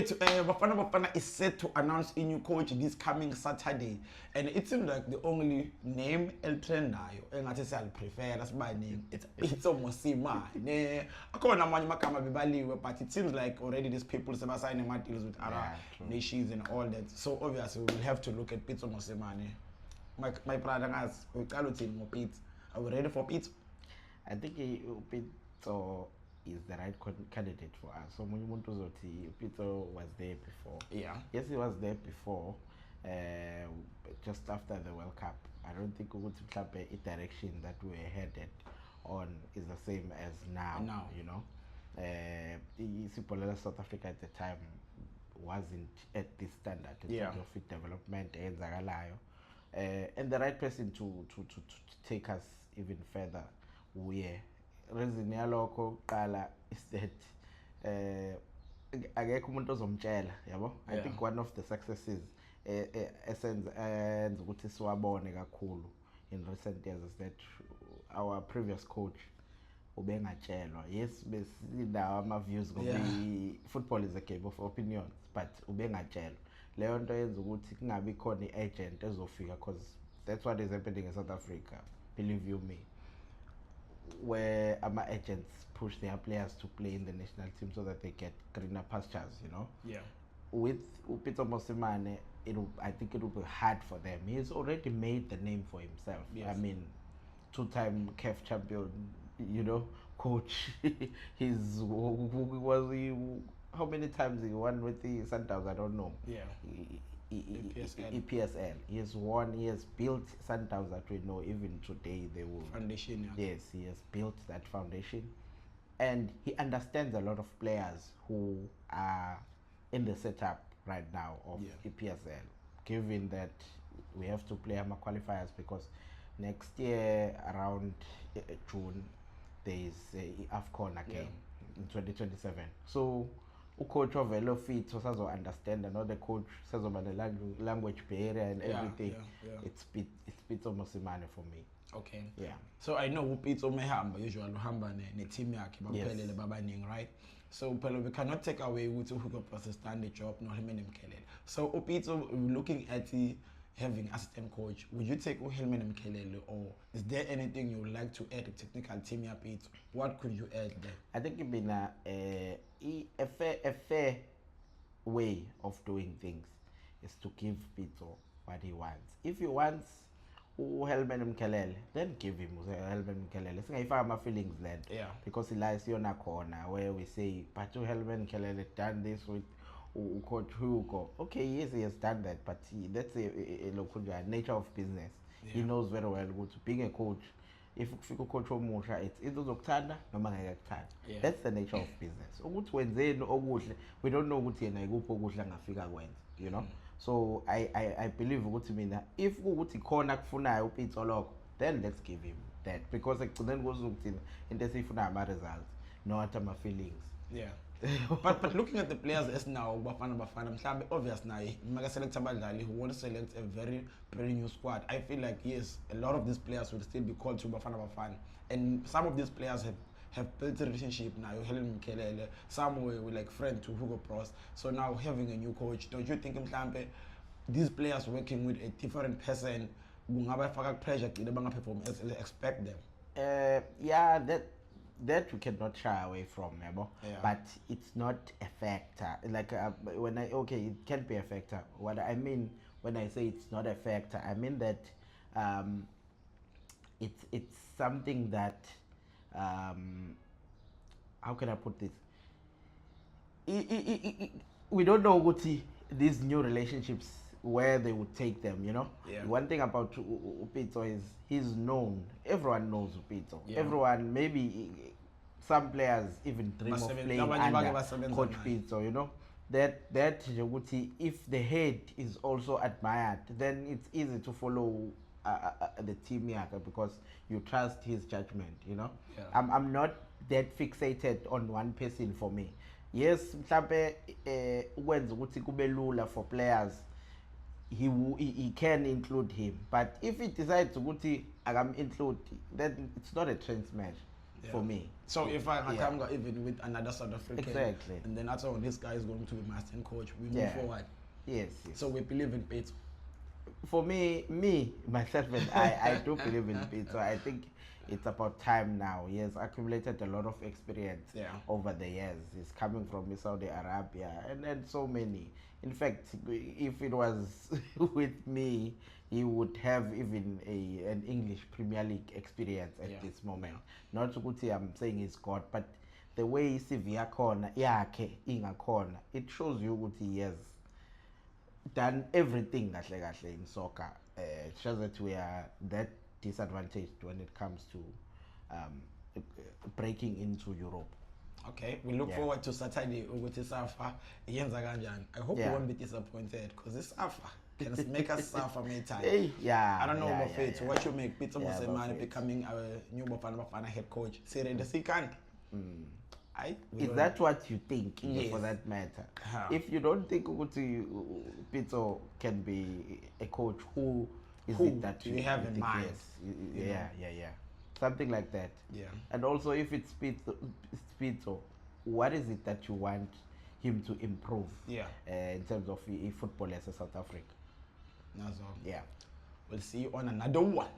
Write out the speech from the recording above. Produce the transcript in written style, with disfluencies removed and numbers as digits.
Bafana is set to announce a new coach this coming Saturday, and it seems like the only name El Trendayo, and I say I'll prefer that's my name. It's almost similar. I can't imagine Makama Bibali, but it seems like already these people have signed deals with Arab nations and all that. So obviously we will have to look at Pizzo Mosimane. My brother has we call it in Pizzo. Are we ready for Pizzo? I think Pizzo is the right candidate for us. So Muntu Zoti, Pito was there before. Yeah. Yes, he was there before, just after the World Cup. I don't think Ugutu Club direction that we're headed on is the same as now. You know. South Africa at the time wasn't at this standard in terms of its development and the right person to take us even further. Reason yalokho qala is that akekho umuntu ozomtshela yabo. I think one of the successes esenza ukuthi siwabone kakhulu in recent years is that our previous coach ubengatshelwa. Yes, besinawo ama views ngoba football is a game of opinions, but ubengatshelwa. Leyo nto yenza ukuthi kungabi khona i-agent ezofika, because that's what is happening in South Africa, believe you me, where agents push their players to play in the national team so that they get greener pastures, you know. Yeah. With Upito Mosimane, I think it will be hard for them. He's already made the name for himself. Yes. I mean, two-time CAF champion, you know, coach. How many times he won with the Sundowns? I don't know. Yeah. EPSL. He has won. He has built Sundowns that we know even today they will. Foundation. Yeah. Yes, he has built that foundation, and he understands a lot of players who are in the setup right now of EPSL. Given that we have to play AMA qualifiers because next year around June there is AFCON again in 2027. So coach of Velo Fit also understand, another coach says about the language barrier and everything. It's Pizzo Mosimane for me. Okay. Yeah. So I know Pizzo mehamba usually uhamba ne team yakhe baphelele babaningi, right? So we cannot take away ukuthi Hugo Bros stand the job no Helman Mkhelele. So Pizzo, looking at having assistant coach, would you take Helman Mkhelele, or is there anything you would like to add to technical team ya Pizzo? What could you add there? I think it been a fair way of doing things is to give Pizzo what he wants. If he wants Helman Mkhelele, then give him Helman Mkhelele. Singayifaka my feelings then. Yeah. Because he lies on a corner where we say, but Helman Mkhelele done this with Coach Hugo. Okay, yes, he has done that, but that's a local nature of business. Yeah. He knows very well being a coach. If you coach omusha, it's either uzokuthanda noma ngeke. That's the nature of business. Ukuthi wenzeni okuhle, we don't know ukuthi yena ikuphi okuhle angafika kwenza, you know. So I believe ukuthi mina if ukuthi khona kufunayo uPitso lokho, then let's give him that, because ekugcineni kuzokuthina into esifuna ama results, not ama feelings. Yeah. but looking at the players as now, Bafana, obvious now, Mega select abadlali who want to select a very brand new squad. I feel like yes, a lot of these players will still be called to Bafana, and some of these players have built a relationship now. Helen Mkhelele, some were like friend to Hugo Bros. So now having a new coach, don't you think these players working with a different person, pressure perform as expect them? Yeah, that we cannot shy away from, but it's not a factor. Like it can be a factor. What I mean when I say it's not a factor, I mean that it's something that how can I put this? We don't know what these new relationships where they would take them, you know. One thing about Upito is he's known. Everyone knows Upito. Everyone, maybe some players even dream of playing under Coach Upito, you know. That if the head is also admired, then it's easy to follow the team yaka because you trust his judgment, you know. I'm not that fixated on one person for me. Yes, mhlambe ukwenza ukuthi kube lula for players, he can include him, but if he decides to include, then it's not a train smash. for me. So if I go even with another South African, exactly, and then that's how this guy is going to be my assistant coach, we move forward. Yes. So we believe in Pitso. For me, myself, and I do believe in Pitso. I think it's about time now. He has accumulated a lot of experience over the years. He's coming from Saudi Arabia and so many. In fact, if it was with me, he would have even an English Premier League experience at this moment. Not to I'm saying he's got, but the way CV corner, corner, it shows you what he has done everything in soccer. It shows that we are that disadvantaged when it comes to breaking into Europe. Okay, we look forward to Saturday with Safa. I hope you won't be disappointed because this Safa can make us suffer many times. I don't know about Faith. What you make Pitso Mosemane becoming a new Bafana head coach? Is that what you think, for that matter? If you don't think Pitso can be a coach, who it that you have in mind? Yes. Yeah. Something like that. Yeah. And also, if it's Pitso, what is it that you want him to improve? In terms of football as a South Africa. That's all. Yeah. We'll see you on another one.